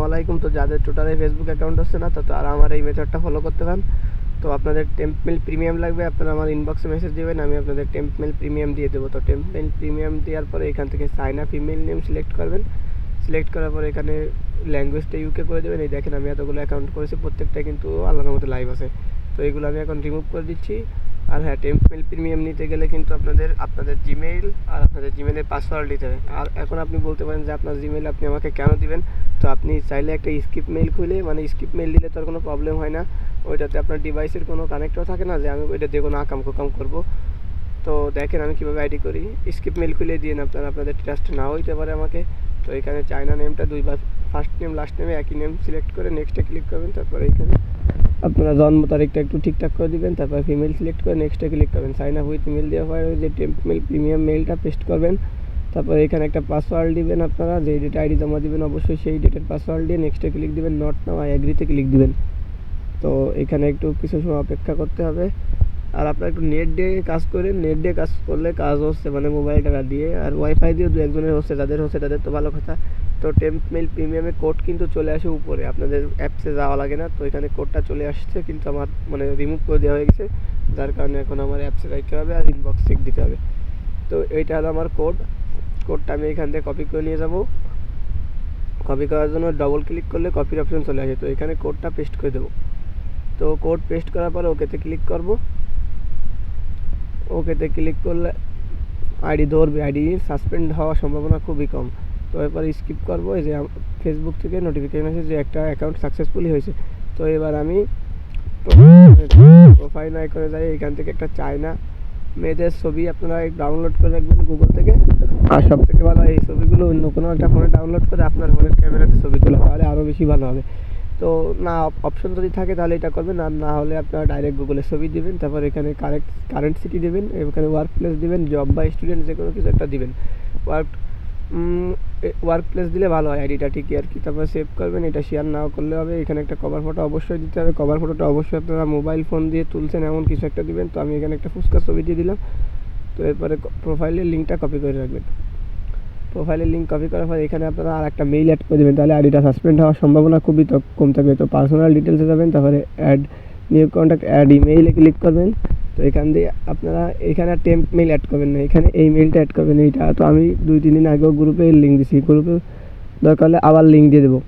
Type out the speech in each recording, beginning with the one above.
আলাইকুম। তো যাদের টোটালি ফেসবুক অ্যাকাউন্ট হচ্ছে না, তো তারা আমার এই মেথডটা ফলো করতে পারেন। তো আপনাদের টেম্পমেল প্রিমিয়াম লাগবে, আপনারা আমার ইনবক্সে মেসেজ দেবেন, আমি আপনাদের টেম্পমেল প্রিমিয়াম দিয়ে দেবো। তো টেম্পমেল প্রিমিয়াম দেওয়ার পরে এখান থেকে sign up email name select করবেন। সিলেক্ট করার পরে এখানে ল্যাঙ্গুয়েজটা ইউকে করে দেবেন। এই দেখেন আমি এতগুলো অ্যাকাউন্ট করেছি, প্রত্যেকটা কিন্তু আলাদার মতো লাইভ আছে। তো এগুলো আমি এখন রিমুভ করে দিচ্ছি। আর হ্যাঁ, টেম্পমেল প্রিমিয়াম নিতে গেলে কিন্তু আপনাদের জিমেইল আর আপনাদের জিমেইলের পাসওয়ার্ড দিতে হবে। আর এখন আপনি বলতে পারেন যে আপনার জিমেইল আপনি আমাকে কেন দিবেন। তো আপনি চাইলে একটা স্কিপ মেইল খুলে, মানে স্কিপ মেইল দিলে তো আর কোনো প্রবলেম হয় না, ওইটাতে আপনার ডিভাইসের কোনো কানেক্টও থাকে না যে আমি ওইটা দিয়ে কোনো আকাম কুকাম করবো। তো দেখেন আমি কীভাবে আইডি করি। স্কিপ মেল খুলে দিয়ে আপনাদের ট্রাস্ট নাও হইতে পারে আমাকে। তো এখানে চায়না নেমটা দুইবার, ফার্স্ট নেম লাস্ট নেমে একই নেম সিলেক্ট করে নেক্সটে ক্লিক করবেন। তারপরে এখানে আপনারা জন্ম তারিখটা একটু ঠিকঠাক করে দিবেন। তারপর ফিমেল সিলেক্ট করে নেক্সটে ক্লিক করবেন। সাইন আপ উইথ ইমেল দেওয়ার পরে যে টেম্পমেল প্রিমিয়াম মেলটা পেস্ট করবেন। তারপর এখানে একটা পাসওয়ার্ড দিবেন, আপনারা যে ডেটা আইডি জমা দিবেন অবশ্যই সেই ডেটের পাসওয়ার্ড দিয়ে নেক্সটে ক্লিক দিবেন। নট নাও আই এগ্রিতে ক্লিক দিবেন। তো এখানে একটু কিছু সময় অপেক্ষা করতে হবে। আর আপনারা একটু নেট দিয়ে কাজ করেন, নেট দিয়ে কাজ করলে কাজ হচ্ছে, মানে মোবাইল টাকা দিয়ে আর ওয়াইফাই দিয়েও দু একজনের হচ্ছে, যাদের হচ্ছে তাদের তো ভালো কথা। তো টেম্পমেল প্রিমিয়ামের কোড কিন্তু চলে আসে উপরে, আপনাদের অ্যাপসে যাওয়া লাগে না। তো এখানে কোডটা চলে আসছে, কিন্তু আমার মানে রিমুভ করে দেওয়া হয়ে গেছে, যার কারণে এখন আমার অ্যাপসে রাখতে হবে আর ইনবক্স চেক দিতে হবে। তো এইটা হলো আমার কোডটা আমি এখান থেকে কপি করে নিয়ে যাব। কপি করার জন্য ডবল ক্লিক করলে কপির অপশন চলে আসে। তো এখানে কোডটা পেস্ট করে দেবো। তো কোড পেস্ট করার পরে ওকেতে ক্লিক করব। ওকেতে ক্লিক করলে আইডি ধরবে, আইডি সাসপেন্ড হওয়ার সম্ভাবনা খুবই কম। তো এরপর স্কিপ করবো। এই যে ফেসবুক থেকে নোটিফিকেশন আসে যে একটা অ্যাকাউন্ট সাকসেসফুলি হয়েছে। তো এবার আমি প্রোফাইল আইকনে যাই, এখান থেকে একটা চায়না মেয়েদের ছবি আপনারা ডাউনলোড করে রাখবেন গুগল থেকে। আর সব থেকে ভালো, এই ছবিগুলো অন্য কোনো একটা ফোনে ডাউনলোড করে আপনার ফোনের ক্যামেরাতে ছবি তোলা, তাহলে আরও বেশি ভালো হবে। তো না অপশন যদি থাকে তাহলে এটা করবেন, আর না হলে আপনারা ডাইরেক্ট গুগলে ছবি দিবেন। তারপর এখানে কারেন্ট সিটি দেবেন, এখানে ওয়ার্ক প্লেস দিবেন, জব বা স্টুডেন্ট যে কোনো কিছু একটা দিবেন। ওয়ার্ক প্লেস দিলে ভালো হয় আইডিটা, ঠিকই আর কি। তারপর সেভ করবেন, এটা শেয়ার নাও করলে হবে। এখানে একটা কভার ফটো অবশ্যই দিতে হবে। কভার ফটোটা অবশ্যই আপনারা মোবাইল ফোন দিয়ে তুলছেন এমন কিছু একটা দিবেন। তো আমি এখানে একটা ফুচকার ছবি দিয়ে দিলাম। তো এরপরে প্রোফাইলের লিঙ্কটা কপি করে রাখবেন। প্রোফাইলের লিঙ্ক কপি করার পর এখানে আপনারা আর একটা মেইল অ্যাড করে দেবেন, তাহলে আইডিটা সাসপেন্ড হওয়ার সম্ভাবনা খুবই কম থাকবে। তো পার্সোনাল ডিটেলসে যাবেন, তারপরে অ্যাড নিউ কন্ট্যাক্ট, অ্যাড ইমেইলে ক্লিক করবেন। তো এখান দিয়ে আপনারা এখানে টেম্প মেইল অ্যাড করবেন না, এখানে এই মেইলটা অ্যাড করবেন। এইটা তো আমি 2-3 দিন আগেও গ্রুপে লিঙ্ক দিছি, গ্রুপে দরকার হলে আবার লিঙ্ক দিয়ে দেবো।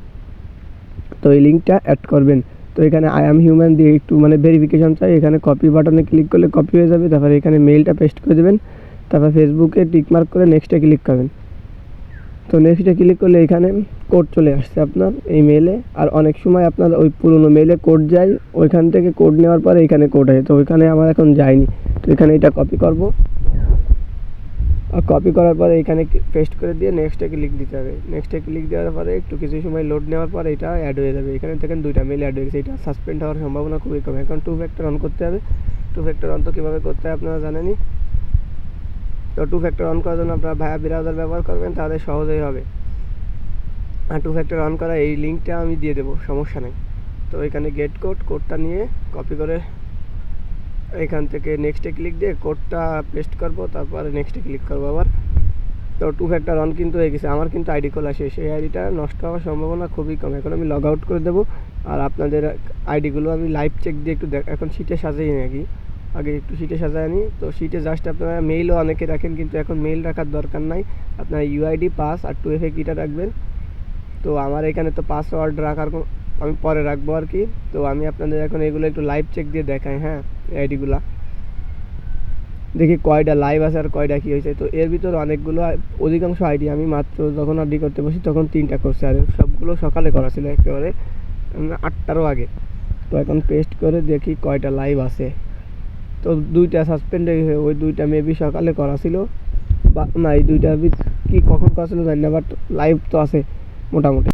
তো এই লিঙ্কটা অ্যাড করবেন। তো এখানে আই অ্যাম হিউম্যান দিয়ে একটু মানে ভেরিফিকেশন চাই, এখানে কপি বাটনে ক্লিক করলে কপি হয়ে যাবে। তারপরে এখানে মেইলটা পেস্ট করে দেবেন। তারপর ফেসবুকে টিকমার্ক করে নেক্সটে ক্লিক করবেন। তো নেক্সটে ক্লিক করলে এখানে কোড চলে আসছে আপনার এই মেইলে। আর অনেক সময় আপনার ওই পুরনো মেইলে কোড যায়, ওইখান থেকে কোড নেওয়ার পরে এখানে কোড আসে। তো ওইখানে আমার এখন যায়নি। তো এখানে এটা কপি করব, আর কপি করার পরে এখানে পেস্ট করে দিয়ে নেক্সটে ক্লিক দিতে হবে। নেক্সটে ক্লিক দেওয়ার পরে একটু কিছু সময় লোড নেওয়ার পর এটা অ্যাড হয়ে যাবে। এখানে দেখেন 2টা মেইল অ্যাড হয়ে গেছে, এটা সাসপেন্ড হওয়ার সম্ভাবনা খুবই কম। এখন 2 ফ্যাক্টর অন করতে হবে। 2 ফ্যাক্টর অন তো কীভাবে করতে হয় আপনারা জানেনই। তো 2 ফ্যাক্টর অন করার জন্য আপনারা ভায়া ব্রাউজার ব্যবহার করবেন, তাহলে সহজেই হবে। আর 2 ফ্যাক্টর অন করা এই লিঙ্কটা আমি দিয়ে দেবো, সমস্যা নেই। তো এখানে গেট কোডটা নিয়ে কপি করে এখান থেকে নেক্সটে ক্লিক দিয়ে কোডটা পেস্ট করব, তারপরে নেক্সটে ক্লিক করবো আবার। তো 2 ফ্যাক্টর অন কিন্তু হয়ে গেছে, আমার কিন্তু আইডি খোলা শেষ। এই আইডিটা নষ্ট হওয়ার সম্ভাবনা খুবই কম। এখন আমি লগ আউট করে দেবো। আর আপনাদের আইডিগুলো আমি লাইভ চেক দিয়ে একটু এখন শিটে সাজাই নাকি, আগে একটু শিটে সাজায় নিই। তো শিটে জাস্ট আপনারা মেইলও অনেকে রাখেন, কিন্তু এখন মেইল রাখার দরকার নাই। আপনারা ইউআইডি পাস আর 2FA কিটা রাখবেন। তো আমার এখানে তো পাসওয়ার্ড রাখার আমি পরে রাখবো আর কি। তো আমি আপনাদের এখন এগুলো একটু লাইভ চেক দিয়ে দেখাই। হ্যাঁ, আইডিগুলা দেখি কয়টা লাইভ আছে আর কয়টা কী হয়েছে। তো এর ভিতরে অনেকগুলো, অধিকাংশ আইডি আমি মাত্র যখন আইডি করতে বসি তখন 3টা করছে, আর সবগুলো সকালে করা ছিল একেবারে 8টারও আগে। তো এখন পেস্ট করে দেখি কয়টা লাইভ আছে। তো 2টা সাসপেন্ড হয়ে, ওই 2টা মেবি সকালে করা ছিল, বা না এই 2টা কি কখন করা ছিল জানি না, বাট লাইভ তো আছে মোটামুটি।